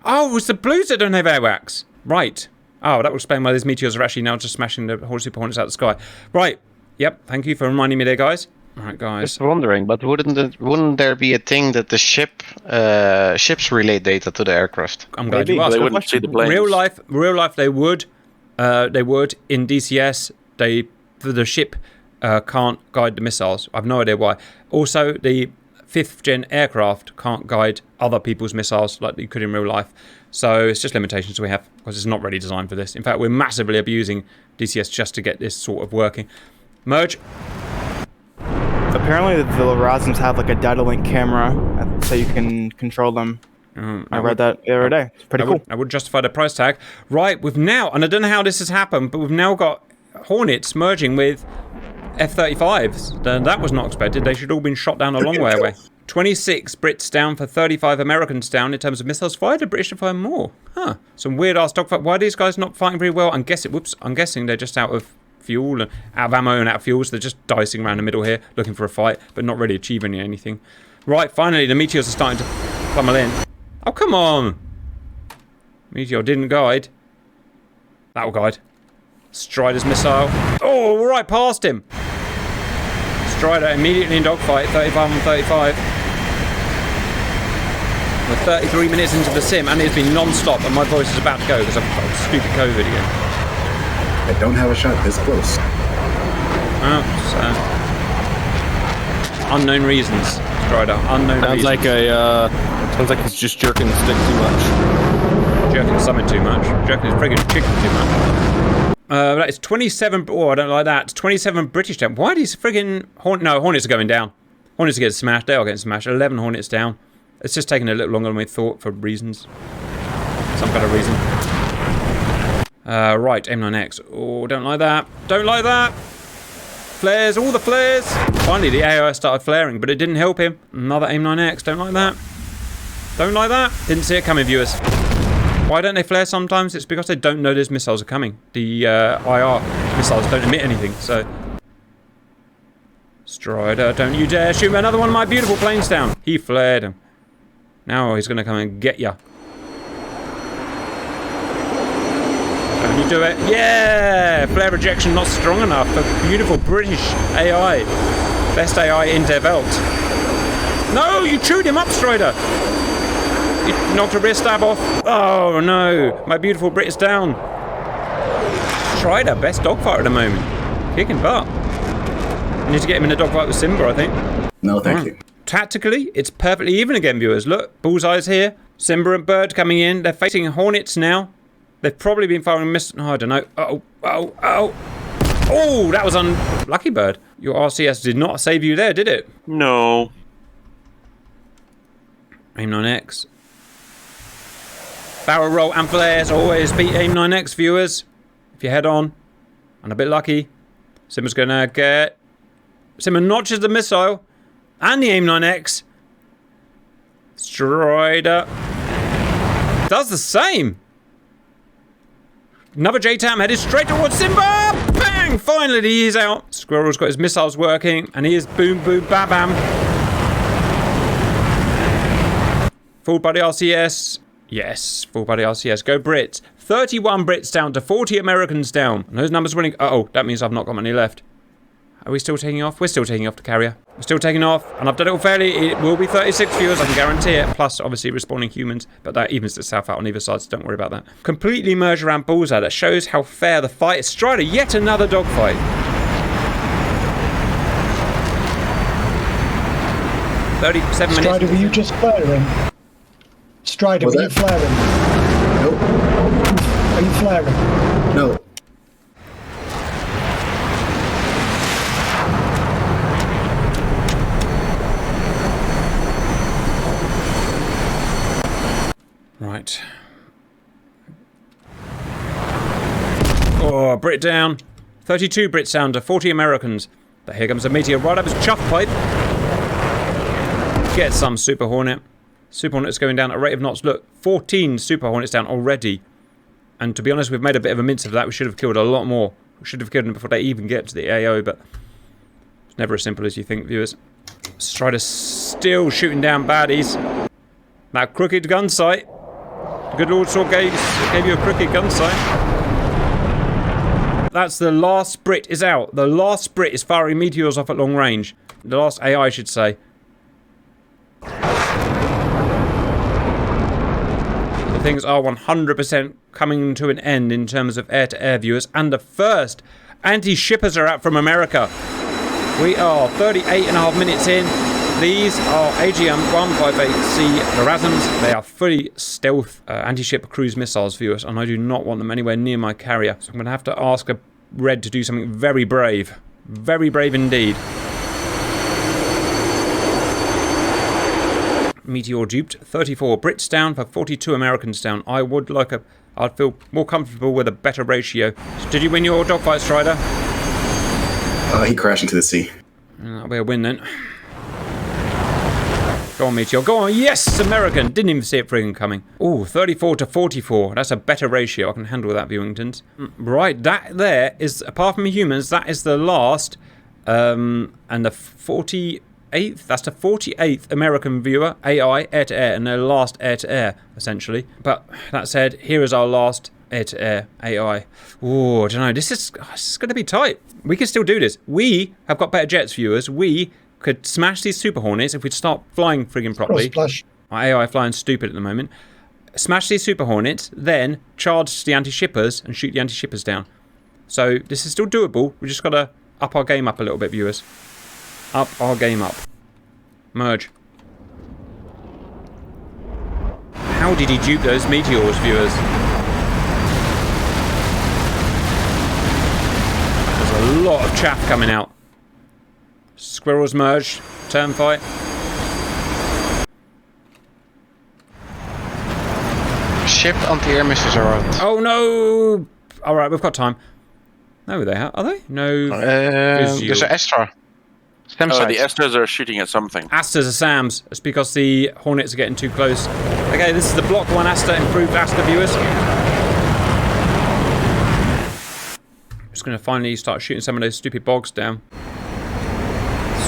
Oh, it's the blues that don't have AWACS. Right. Oh, that will explain why these meteors are actually now just smashing the whole Super Hornets out of the sky. Right. Yep. Thank you for reminding me there, guys. All right, guys. Just wondering, but wouldn't there be a thing that the ships relay data to the aircraft? I'm glad Maybe. you asked. They wouldn't see the planes. Real life, they would. They would in DCS. The ship can't guide the missiles. I've no idea why. Also, the 5th gen aircraft can't guide other people's missiles like you could in real life. So it's just limitations we have because it's not really designed for this. In fact, we're massively abusing DCS just to get this sort of working. Merge. Apparently, the LRASMs have like a data link camera so you can control them. I read that the other day. It's pretty cool. I would justify the price tag. Right, we've now, and I don't know how this has happened, but we've now got Hornets merging with F-35s. That was not expected. They should all been shot down a long way away. 26 Brits down for 35 Americans down in terms of missiles fired. The British are firing more. Huh. Some weird ass dogfight. Why are these guys not fighting very well? I'm guessing they're just out of fuel and out of ammo and out of fuel, so they're just dicing around the middle here, looking for a fight, but not really achieving anything. Right, finally, the meteors are starting to pummel in. Oh, come on! Meteor didn't guide. That'll guide. Strider's missile. Oh, right past him! Strider immediately in dogfight, 35 on 35. We're 33 minutes into the sim, and it's been non-stop, and my voice is about to go because I've got stupid COVID again. I don't have a shot this close. Oh, so unknown reasons, Strider. Unknown Sounds reasons. Sounds like he's just jerking the stick too much. Jerking something too much. Jerking his friggin' chicken too much. That is 27. Oh, I don't like that. It's 27 British down. Why are these friggin' Hornets are going down. Hornets are getting smashed. They are getting smashed. 11 Hornets down. It's just taking a little longer than we thought for reasons. Some kind of reason. Right, M9X. Oh, don't like that. Don't like that. Flares, all the flares. Finally, the AOS started flaring, but it didn't help him. Another M9X. Don't like that. Don't like that. Didn't see it coming, viewers. Why don't they flare sometimes? It's because they don't know those missiles are coming. The IR missiles don't emit anything, so... Strider, don't you dare shoot another one of my beautiful planes down. He flared him. Now he's going to come and get ya. Don't you do it. Yeah! Flare rejection not strong enough for beautiful British AI. Best AI in their belt. No! You chewed him up, Strider! You knocked a rear stab off. Oh no, my beautiful Brit is down. Strider, best dogfighter at the moment. Kicking butt. I need to get him in a dogfight with Simba, I think. No, thank you. Tactically, it's perfectly even again, viewers. Look, bullseyes here. Simba and Bird coming in. They're facing Hornets now. They've probably been firing missiles. Oh, I don't know. Oh. Oh, that was unlucky, Bird. Your RCS did not save you there, did it? No. AIM-9X. Barrel roll and flares always beat AIM-9X, viewers. If you head on. And a bit lucky. Simmer's gonna get... Simmer notches the missile. And the AIM-9X. Strider does the same. Another JTAM headed straight towards Simba. Bang! Finally, he is out. Squirrel's got his missiles working, and he is boom, boom, bam, bam. Full body RCS. Yes, full body RCS. Go Brits. 31 Brits down to 40 Americans down. And those numbers winning. Uh-oh, that means I've not got many left. Are we still taking off? We're still taking off the carrier. We're still taking off, and I've done it all fairly. It will be 36 viewers, I can guarantee it. Plus, obviously, respawning humans, but that evens itself out on either side, so don't worry about that. Completely merged around Bullseye. That shows how fair the fight is. Strider, yet another dogfight. $37 minutes. Strider, were you just flaring? Strider, were you flaring? Nope. Are you flaring? No. Right. Oh, Brit down. 32 Brits down to 40 Americans. But here comes a Meteor right up his chuff pipe. Get some Super Hornet. Super Hornet's going down at a rate of knots. Look, 14 Super Hornets down already. And to be honest, we've made a bit of a mince of that. We should have killed a lot more. We should have killed them before they even get to the AO, but it's never as simple as you think, viewers. Strider's still shooting down baddies. That crooked gun sight. The good Lord Saw gave you a crooked gun sight. That's the last Brit is out. The last Brit is firing meteors off at long range. The last AI, I should say. Things are 100% coming to an end in terms of air-to-air viewers, and the first anti-shippers are out from America. We are 38.5 minutes in. These are AGM-158C LRASMs. They are fully stealth anti-ship cruise missiles, viewers, and I do not want them anywhere near my carrier. So I'm going to have to ask a Red to do something very brave. Very brave indeed. Meteor duped. 34 Brits down for 42 Americans down. I'd feel more comfortable with a better ratio. So did you win your dogfight, Strider? He crashed into the sea. That'll be a win then. Go on, Meteor. Go on. Yes, American. Didn't even see it friggin' coming. Oh, 34 to 44. That's a better ratio. I can handle that, Viewingtons. Right, that there is, apart from humans, that is the last, and the 48th, that's the 48th American viewer, AI, air-to-air, and their last air-to-air, essentially. But that said, here is our last air-to-air AI. Oh, I don't know. This is going to be tight. We can still do this. We have got better jets, viewers. We could smash these Super Hornets if we'd start flying friggin' properly. My AI flying stupid at the moment. Smash these Super Hornets, then charge the anti-shippers and shoot the anti-shippers down. So this is still doable. We just got to up our game up a little bit, viewers. Up our game up. Merge. How did he dupe those meteors, viewers? There's a lot of chaff coming out. Squirrels merged. Turn fight. Ship anti-air missiles are out. Oh no! Alright, we've got time. No, they are they? No. There's an Astra. The Astras are shooting at something. Astras are SAMs. It's because the Hornets are getting too close. Okay, this is the Block 1 Astra, improved Astra, viewers. Just going to finally start shooting some of those stupid bogs down.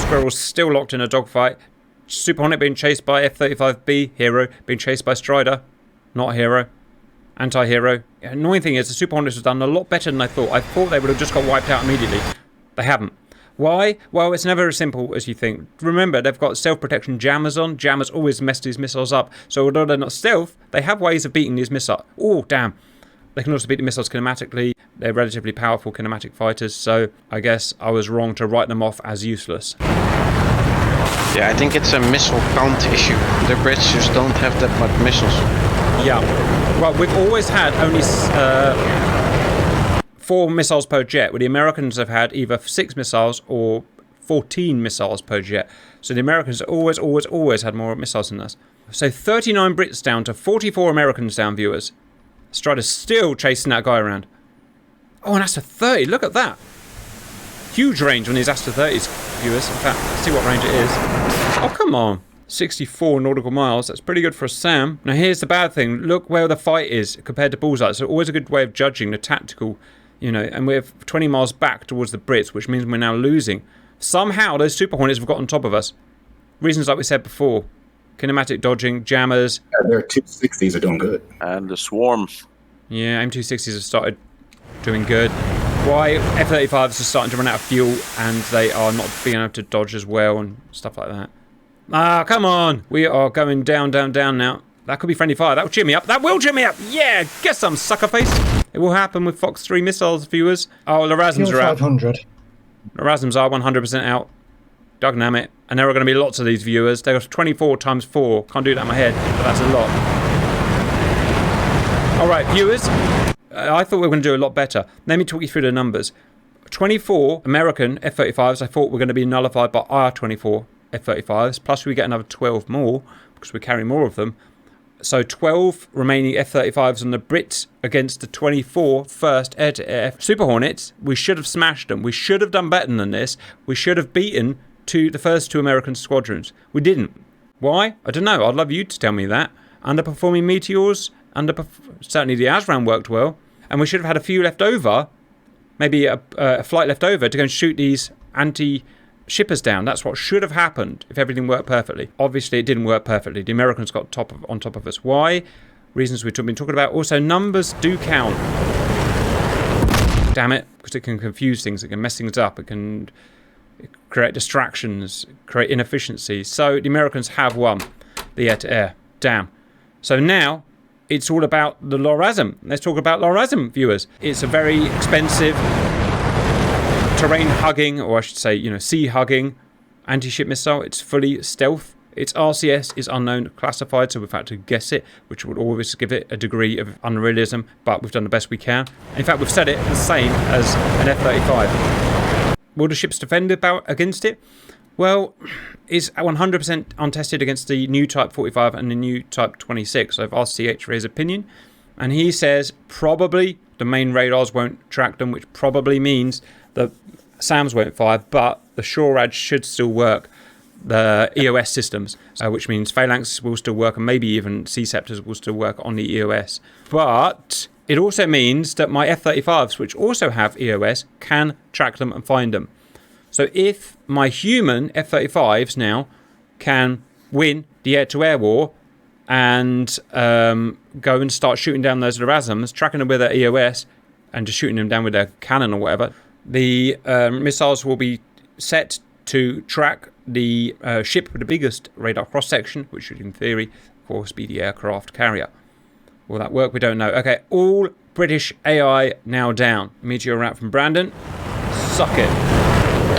Squirrel's still locked in a dogfight. Super Hornet being chased by F-35B, Hero, being chased by Strider, not Hero, anti-hero. The annoying thing is the Super Hornets have done a lot better than I thought. I thought they would have just got wiped out immediately. They haven't. Why? Well, it's never as simple as you think. Remember, they've got self-protection jammers on. Jammers always mess these missiles up. So although they're not stealth, they have ways of beating these missiles. Oh, damn. They can also beat the missiles kinematically. They're relatively powerful kinematic fighters, so I guess I was wrong to write them off as useless. Yeah, I think it's a missile count issue. The Brits just don't have that much missiles. Yeah. Well, we've always had only 4 missiles per jet, where the Americans have had either 6 missiles or 14 missiles per jet. So the Americans always had more missiles than us. So 39 Brits down to 44 Americans down, viewers. Strider's still chasing that guy around. Oh, an Astra 30. Look at that. Huge range on these Astra 30s, viewers. In fact, let's see what range it is. Oh, come on. 64 nautical miles. That's pretty good for a SAM. Now, here's the bad thing. Look where the fight is compared to bullseye. So always a good way of judging the tactical, you know, and we're 20 miles back towards the Brits, which means we're now losing. Somehow, those Super Hornets have got on top of us. Reasons like we said before. Kinematic dodging, jammers. Their 260s are doing good. And the swarm. Yeah, M260s have started doing good. Why F-35s are starting to run out of fuel and they are not being able to dodge as well and stuff like that. Ah, come on! We are going down, down, down now. That could be friendly fire. That will cheer me up. That will cheer me up! Yeah! Get some, sucker face! It will happen with Fox 3 missiles, viewers. Oh, LRASMs are out. 500. LRASMs are 100% out. Dynamite. And there are going to be lots of these, viewers. They're 24 times 4. Can't do that in my head, but that's a lot. Alright, viewers. I thought we were going to do a lot better. Let me talk you through the numbers. 24 American F-35s I thought were going to be nullified by our 24 F-35s, plus we get another 12 more, because we carry more of them. So 12 remaining F-35s on the Brits against the 24 first air-to-air Super Hornets. We should have smashed them. We should have done better than this. We should have beaten the first 2 American squadrons. We didn't. Why? I don't know. I'd love you to tell me that. Underperforming Meteors, certainly the ASRAAM worked well, and we should have had a few left over, maybe a flight left over to go and shoot these anti-shippers down. That's what should have happened if everything worked perfectly. Obviously, it didn't work perfectly. The Americans got on top of us. Why? Reasons we've been talking about. Also, numbers do count. Damn it, because it can confuse things. It can mess things up. It can create distractions, create inefficiencies. So the Americans have won the air-to-air. Damn. So now it's all about the LRASM. Let's talk about LRASM, viewers. It's a very expensive terrain hugging, or I should say, you know, sea hugging anti-ship missile. It's fully stealth. Its RCS is unknown classified, so we've had to guess it, which would always give it a degree of unrealism, but we've done the best we can. In fact, we've set it the same as an F-35. Will the ships defend against it? Well, it's 100% untested against the new Type 45 and the new Type 26. So I've asked CH for his opinion, and he says probably the main radars won't track them, which probably means the SAMs won't fire, but the SHORAD should still work. The EOS systems, which means Phalanx will still work, and maybe even C-Scepters will still work on the EOS. But it also means that my F-35s, which also have EOS, can track them and find them. So if my human F-35s now can win the air-to-air war and go and start shooting down those LRASMs, tracking them with their EOS and just shooting them down with their cannon or whatever, the missiles will be set to track the ship with the biggest radar cross-section, which should, in theory, for speedy aircraft carrier. Will that work? We don't know. Okay, all British AI now down. Meteor out from Brandon. Suck it.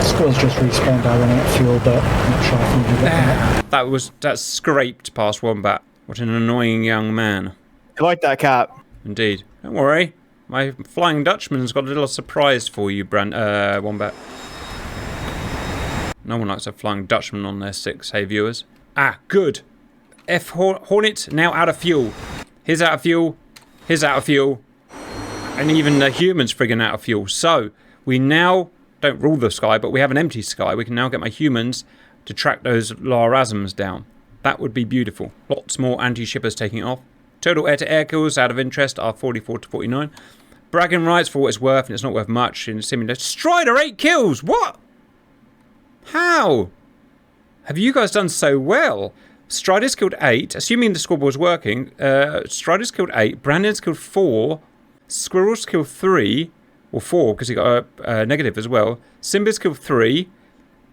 Squirrels just respawned. I ran out of fuel, but I'm not sure if we get that. That scraped past Wombat. What an annoying young man. You like that cap? Indeed. Don't worry. My Flying Dutchman's got a little surprise for you, Wombat. No one likes a Flying Dutchman on their 6, hey viewers. Ah, good. Hornet now out of fuel. His out of fuel. His out of fuel. And even the humans friggin' out of fuel. So, we now don't rule the sky, but we have an empty sky. We can now get my humans to track those LRASMs down. That would be beautiful. Lots more anti-shippers taking off. Total air-to-air kills out of interest are 44 to 49. Bragging rights for what it's worth, and it's not worth much in simulator. Strider 8 kills! What? How? Have you guys done so well? Strider's killed 8, assuming the scoreboard's working. Strider's killed 8, Brandon's killed 4, Squirrel's killed 3, or 4 because he got a negative as well. Simba's killed 3,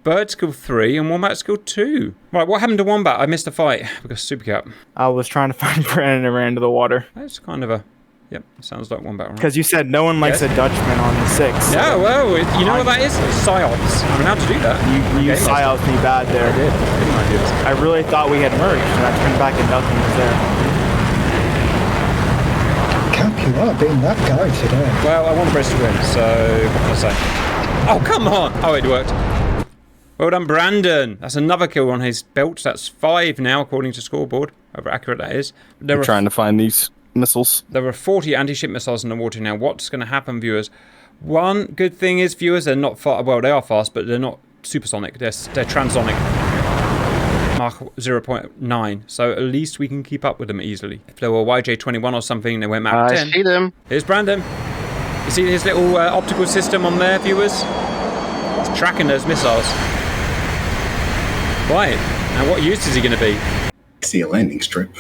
Bird's killed 3, and Wombat's killed 2. Right, what happened to Wombat? I missed a fight because Supercap. I was trying to find Brandon and ran into the water. That's kind of a... Yep, sounds like Wombat. Because you said no one likes a Dutchman on the 6. Yeah, well, you know what that is? Psyops. I'm allowed to do that. You psyops me bad there. I did. I really thought we had merged, and I turned back and nothing was there. Cap, you are being that guy today. Well, I want Brist to win, so what can I say? Oh, come on! Oh, it worked. Well done, Brandon. That's another kill on his belt. That's 5 now, according to scoreboard. However accurate that is. We're trying to find these missiles. There are 40 anti-ship missiles in the water now. What's going to happen, viewers? One good thing is, viewers, they're not fast. Well, they are fast, but they're not supersonic. They're transonic. Mach 0.9. So at least we can keep up with them easily. If they were YJ21 or something, they went Mach 10. I see them. Here's Brandon. You see his little optical system on there, viewers? It's tracking those missiles. Right. Now, what use is he going to be? I see a landing strip.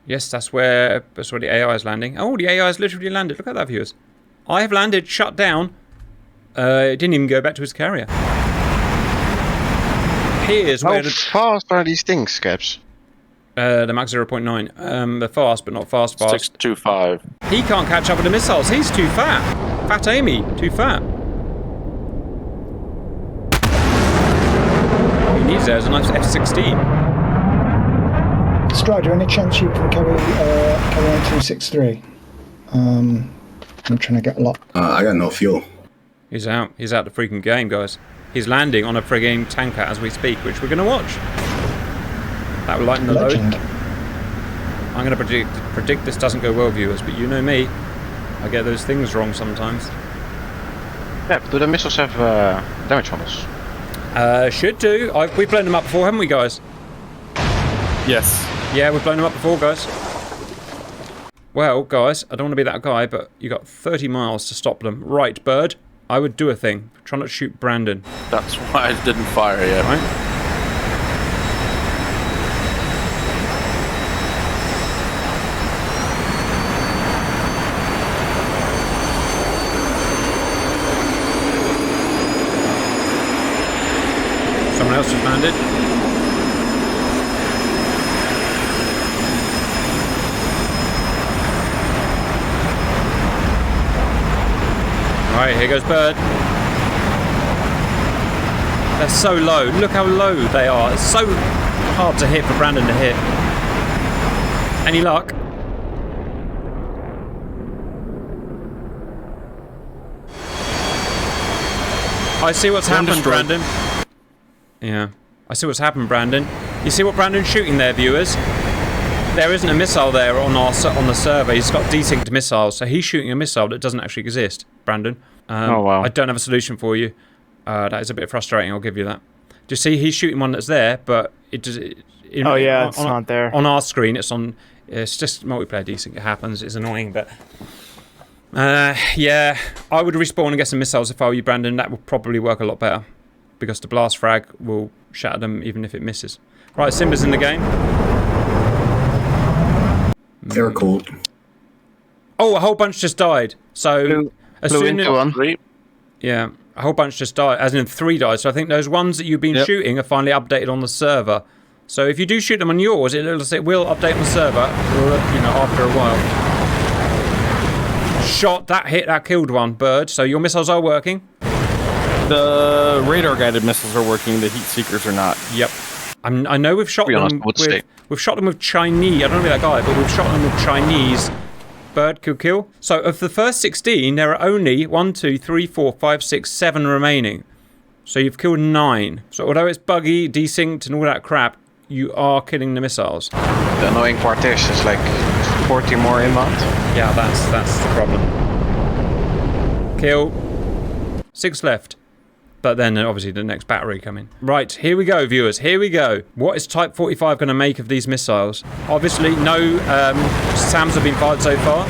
Yes, that's where the AI is landing. Oh, the AI has literally landed. Look at that, viewers. I have landed, shut down. It didn't even go back to his carrier. Here's How where fast are these things, Caps? the Mach 0.9. They're fast, but not fast. 625. He can't catch up with the missiles. He's too fat. Fat Amy, too fat. He needs there is a nice F-16. Strider, any chance you can carry on 263? I'm trying to get a lot. I got no fuel. He's out. He's out the freaking game, guys. He's landing on a frigging tanker as we speak, which we're going to watch. That will lighten the Legend. load. I'm going to predict this doesn't go well, viewers, but you know me. I get those things wrong sometimes. Yeah, do the missiles have damage funnels? Should do. We've blown them up before, haven't we, guys? Yes. Yeah, we've blown them up before, guys. Well, guys, I don't want to be that guy, but you got 30 miles to stop them. Right, Bird. I would do a thing. Try not to shoot Brandon. That's why I didn't fire yet. Right? Someone else just landed. Alright, here goes Bird. They're so low. Look how low they are. It's so hard to hit for Brandon to hit. Any luck? I see what's happened, Brandon. Yeah. I see what's happened, Brandon. You see what Brandon's shooting there, viewers? There isn't a missile there on the server. He's got desynced missiles, so he's shooting a missile that doesn't actually exist, Brandon. Oh, wow. I don't have a solution for you. That is a bit frustrating, I'll give you that. Do you see he's shooting one that's there, but it does... Oh yeah, it's not there. On our screen, it's just multiplayer desync. It happens. It's annoying, but... yeah, I would respawn and get some missiles if I were you, Brandon. That would probably work a lot better. Because the blast frag will shatter them even if it misses. Right, Simba's in the game. They're cool. Oh, a whole bunch just died. So as soon as yeah, a whole bunch just died, as in 3 died. So I think those ones that you've been shooting are finally updated on the server. So if you do shoot them on yours, it will update on the server, you know, after a while. Shot, that killed one, Bird. So your missiles are working. The radar-guided missiles are working. The heat seekers are not. Yep. I know we've shot them with Chinese. I don't know that guy, but we've shot them with Chinese. Bird kill. So of the first 16, there are only 1, 2, 3, 4, 5, 6, 7 remaining. So you've killed 9. So although it's buggy, desynced, and all that crap, you are killing the missiles. The annoying part is it's like 40 more inbound. Yeah, that's the problem. Kill. 6 left. But then obviously the next battery coming. Right, here we go, viewers. Here we go. What is Type 45 going to make of these missiles? Obviously, no SAMs have been fired so far.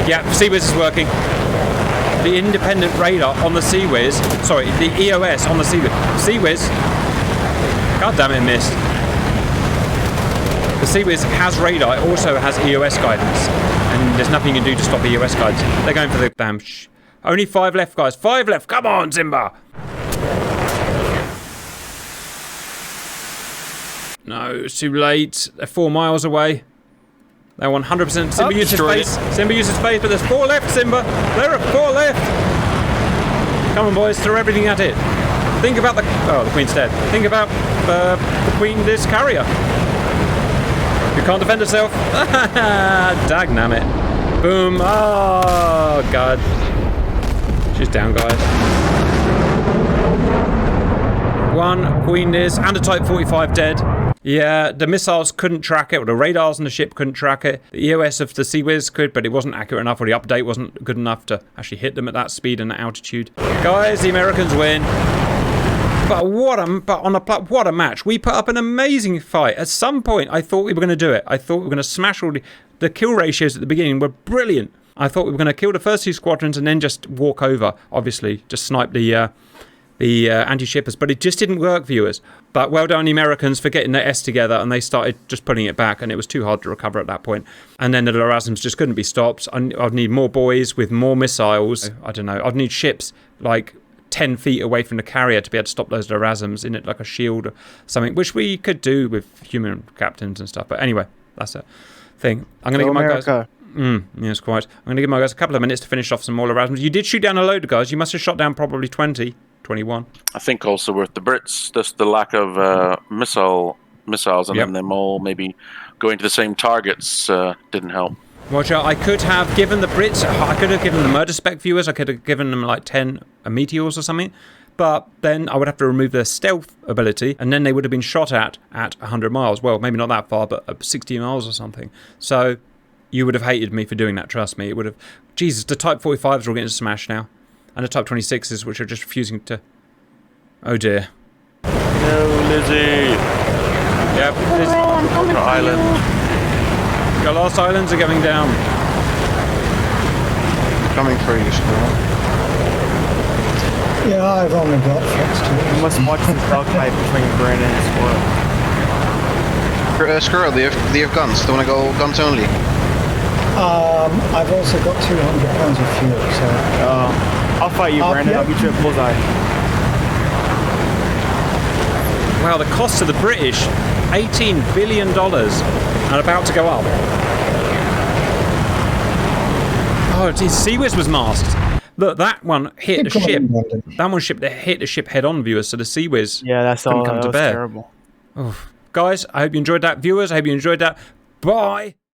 Yeah, CWIS is working. The independent radar on the CWIS. Sorry, the EOS on the CWIS. CWIS. God damn it, missed. The CWIS has radar. It also has EOS guidance. And there's nothing you can do to stop the EOS guidance. They're going for the damn... Only 5 left, guys. 5 left. Come on, Simba. No, it's too late. They're 4 miles away. They're 100%. Simba uses space. Simba uses space, but there's 4 left, Simba. There are 4 left. Come on, boys. Throw everything at it. Think about the... Oh, the Queen's dead. Think about the Queen, this carrier. You can't defend herself. Dagnammit. Boom. Oh, God. She's down, guys. 1 Queen is and a Type 45 dead. Yeah, the missiles couldn't track it, or the radars on the ship couldn't track it. The EOS of the Sea Whiz could, but it wasn't accurate enough, or the update wasn't good enough to actually hit them at that speed and that altitude. Guys, the Americans win. But what a match. We put up an amazing fight. At some point, I thought we were going to do it. I thought we were going to smash all the kill ratios at the beginning were brilliant. I thought we were going to kill the first 2 squadrons and then just walk over, obviously, just snipe the anti-shippers, but it just didn't work, viewers. But well done, the Americans, for getting their S together, and they started just putting it back, and it was too hard to recover at that point. And then the LRASMs just couldn't be stopped. I'd need more boys with more missiles. I don't know. I'd need ships like 10 feet away from the carrier to be able to stop those LRASMs in it, like a shield or something, which we could do with human captains and stuff. But anyway, that's a thing. I'm going to give my guys... yes, quite. I'm going to give my guys a couple of minutes to finish off some more LRASMs. You did shoot down a load of guys. You must have shot down probably 20. 21. I think also with the Brits, just the lack of missiles and then them all maybe going to the same targets didn't help. Roger, I could have given the Brits, I could have given the murder spec viewers, I could have given them like 10 meteors or something, but then I would have to remove their stealth ability, and then they would have been shot at 100 miles. Well, maybe not that far, but 60 miles or something. So you would have hated me for doing that, trust me. It would have... Jesus, the Type 45s are all getting smashed now. And the Type 26s, which are just refusing to... Oh dear. No, Lizzie! Yep, Lizzie. Island. Your last islands are going down. Coming for you, Squirrel. Yeah, I've only got flex to it. You must watch this dogfight between Brandon and Squirrel. Squirrel, do you have guns? Do you want to go guns only? I've also got 200 pounds of fuel, so... I'll fight you, Brandon. Yeah. I'll beat you at bullseye. Wow, the cost to the British, $18 billion, and about to go up. Oh, geez, Sea Whiz was masked. Look, that one hit the ship. That one hit the ship head-on, viewers, so the Sea Whiz couldn't come to bear. Terrible. Oh. Guys, I hope you enjoyed that. Viewers, I hope you enjoyed that. Bye!